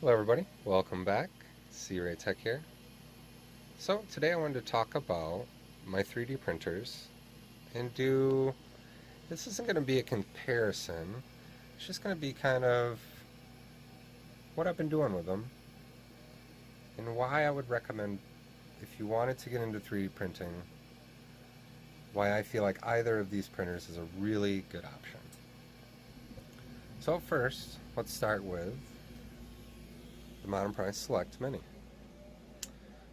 Hello everybody, welcome back. C-Ray Tech here. So today I wanted to talk about my 3D printers and this isn't going to be a comparison, it's just going to be kind of what I've been doing with them and why I would recommend, if you wanted to get into 3D printing, why I feel like either of these printers is a really good option. So first, let's start with the Monoprice Select Mini.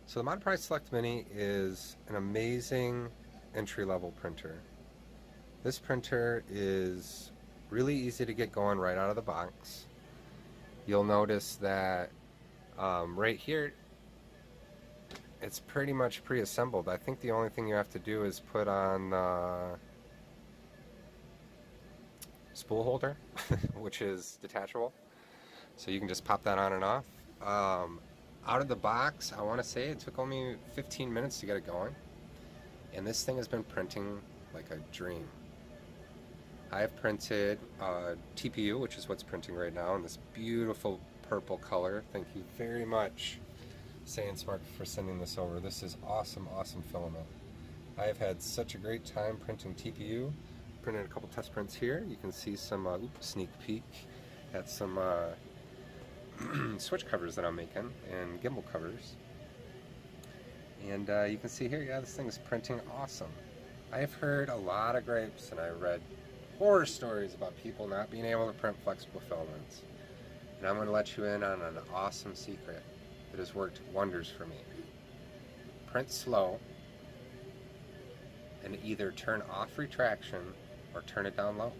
So the Monoprice Select Mini is an amazing entry-level printer. This printer is really easy to get going right out of the box. You'll notice that right here it's pretty much pre-assembled. I think the only thing you have to do is put on the spool holder, which is detachable. So you can just pop that on and off. Out of the box, I want to say it took only 15 minutes to get it going. And this thing has been printing like a dream. I have printed TPU, which is what's printing right now, in this beautiful purple color. Thank you very much, SandSpark, for sending this over. This is awesome, awesome filament. I have had such a great time printing TPU. Printed a couple test prints here. You can see some sneak peek at some switch covers that I'm making and gimbal covers. And you can see here, yeah, this thing is printing awesome. I have heard a lot of gripes and I read horror stories about people not being able to print flexible filaments. And I'm going to let you in on an awesome secret that has worked wonders for me. Print slow and either turn off retraction or turn it down low.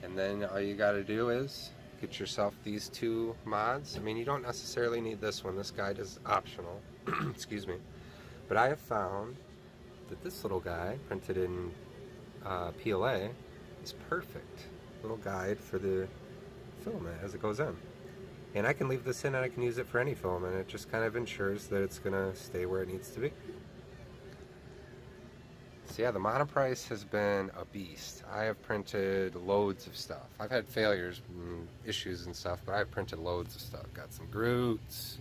And then all you got to do is get yourself these two mods. I mean, you don't necessarily need this one. This guide is optional. Excuse me. But I have found that this little guy, printed in PLA, is perfect. Little guide for the filament as it goes in. And I can leave this in and I can use it for any filament. It just kind of ensures that it's going to stay where it needs to be. So yeah, the Monoprice has been a beast. I have printed loads of stuff. I've had failures and issues and stuff, but I've printed loads of stuff. Got some Groots.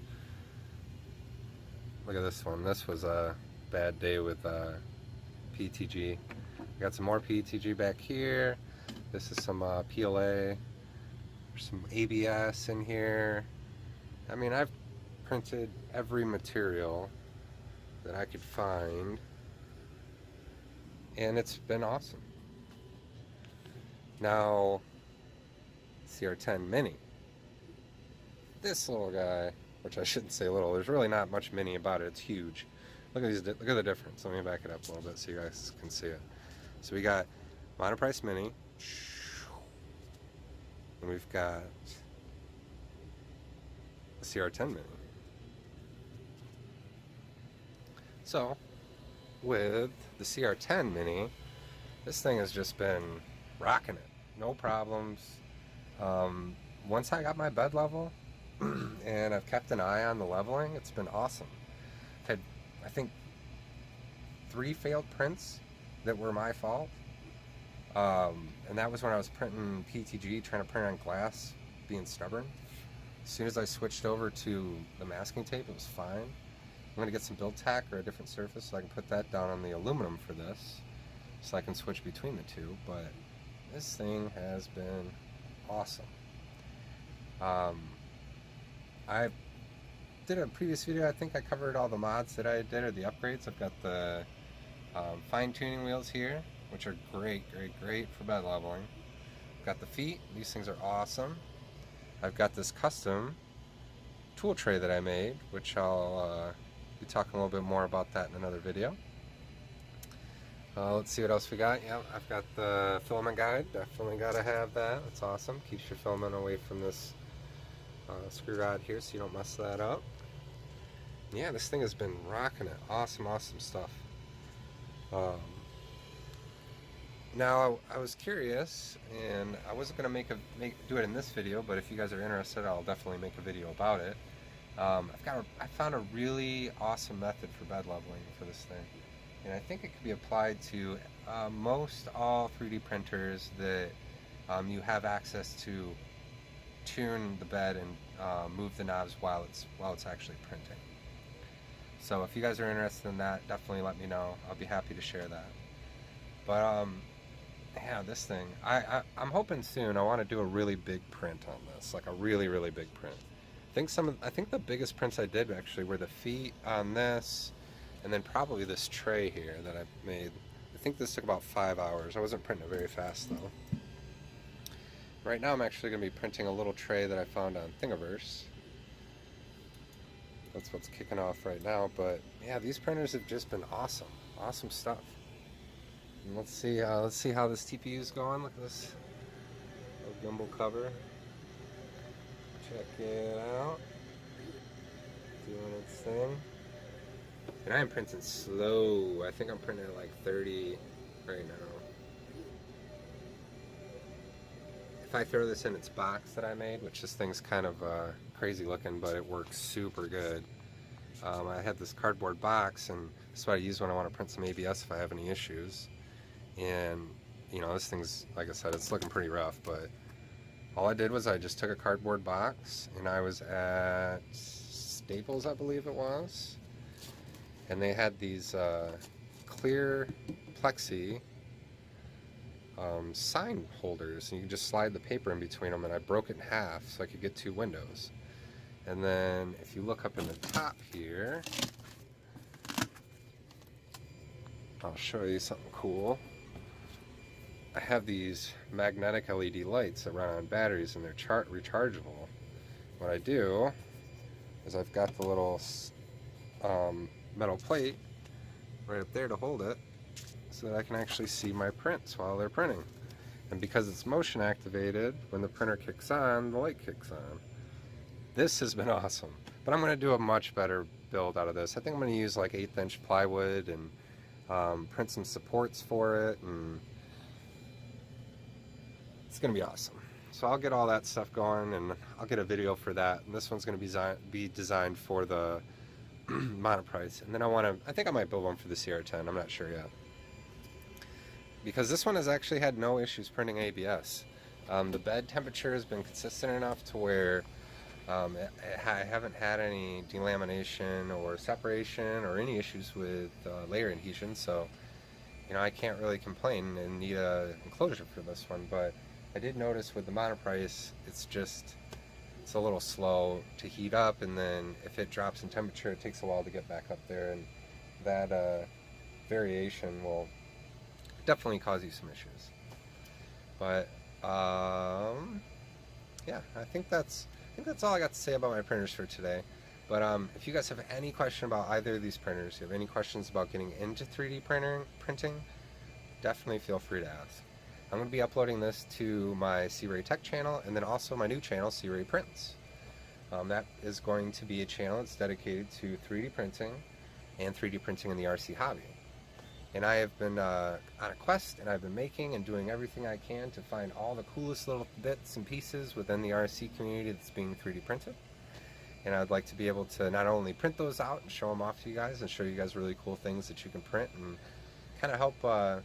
Look at this one. This was a bad day with PETG. Got some more PETG back here. This is some PLA. There's some ABS in here. I mean, I've printed every material that I could find, and it's been awesome. Now, CR10 Mini. This little guy, which I shouldn't say little, there's really not much mini about it, it's huge. Look at these, look at the difference. Let me back it up a little bit so you guys can see it. So we got Monoprice Mini, and we've got the CR10 Mini. So, with the CR10 Mini, this thing has just been rocking it. No problems. Once I got my bed level, and I've kept an eye on the leveling, it's been awesome. I've had, I think, 3 failed prints that were my fault. And that was when I was printing PETG, trying to print on glass, being stubborn. As soon as I switched over to the masking tape, it was fine. I'm going to get some build tack or a different surface so I can put that down on the aluminum for this, so I can switch between the two, but this thing has been awesome. I did a previous video, I think I covered all the mods that I did, or the upgrades. I've got the fine-tuning wheels here, which are great for bed leveling. I've got the feet, these things are awesome. I've got this custom tool tray that I made, which I'll be talking a little bit more about that in another video. Let's see what else we got. Yeah, I've got the filament guide, definitely got to have that. That's awesome, keeps your filament away from this screw rod here so you don't mess that up. Yeah, this thing has been rocking it. Awesome stuff. Now I was curious, and I wasn't going to do it in this video, but if you guys are interested, I'll definitely make a video about it. I found a really awesome method for bed leveling for this thing, and I think it could be applied to most all 3D printers that you have access to tune the bed and move the knobs while it's actually printing. So if you guys are interested in that, definitely let me know. I'll be happy to share that. But yeah, this thing, I'm hoping soon. I want to do a really big print on this, like a really, really big print. I think the biggest prints I did actually were the feet on this, and then probably this tray here that I made. I think this took about 5 hours. I wasn't printing it very fast though. Right now I'm actually going to be printing a little tray that I found on Thingiverse. That's what's kicking off right now, but yeah, these printers have just been awesome. Awesome stuff. And let's see how this TPU is going. Look at this little gimbal cover. Check it out. Doing its thing. And I am printing slow. I think I'm printing at like 30 right now. If I throw this in its box that I made, which this thing's kind of crazy looking, but it works super good. I had this cardboard box, and that's what I use when I want to print some ABS if I have any issues. And you know, this thing's, like I said, it's looking pretty rough, but all I did was I just took a cardboard box, and I was at Staples, I believe it was, and they had these clear plexi sign holders, and you can just slide the paper in between them, and I broke it in half so I could get 2 windows. And then if you look up in the top here, I'll show you something cool. I have these magnetic LED lights that run on batteries, and they're rechargeable. What I do is I've got the little metal plate right up there to hold it, so that I can actually see my prints while they're printing. And because it's motion activated, when the printer kicks on, the light kicks on. This has been awesome. But I'm going to do a much better build out of this. I think I'm going to use like 1/8 inch plywood and print some supports for it, and it's going to be awesome. So I'll get all that stuff going, and I'll get a video for that. And this one's going to be designed for the Monoprice. And then I think I might build one for the CR10. I'm not sure yet. Because this one has actually had no issues printing ABS. The bed temperature has been consistent enough to where I haven't had any delamination or separation or any issues with layer adhesion, so you know, I can't really complain and need an enclosure for this one. But I did notice with the Monoprice, it's a little slow to heat up, and then if it drops in temperature, it takes a while to get back up there, and that variation will definitely cause you some issues. But yeah, I think that's all I got to say about my printers for today. But if you guys have any question about either of these printers, you have any questions about getting into 3D printing, definitely feel free to ask. I'm going to be uploading this to my C-Ray Tech channel, and then also my new channel, C-Ray Prints. That is going to be a channel that's dedicated to 3D printing and 3D printing in the RC hobby. And I have been on a quest, and I've been making and doing everything I can to find all the coolest little bits and pieces within the RC community that's being 3D printed. And I'd like to be able to not only print those out and show them off to you guys and show you guys really cool things that you can print, and kind of help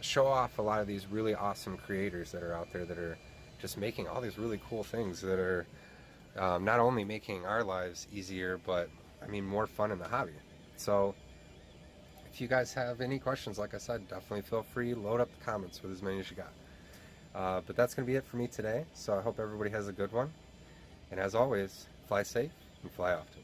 show off a lot of these really awesome creators that are out there that are just making all these really cool things that are not only making our lives easier, but I mean more fun in the hobby. So if you guys have any questions, like I said, definitely feel free, load up the comments with as many as you got. But that's going to be it for me today, so I hope everybody has a good one. And as always, fly safe and fly often.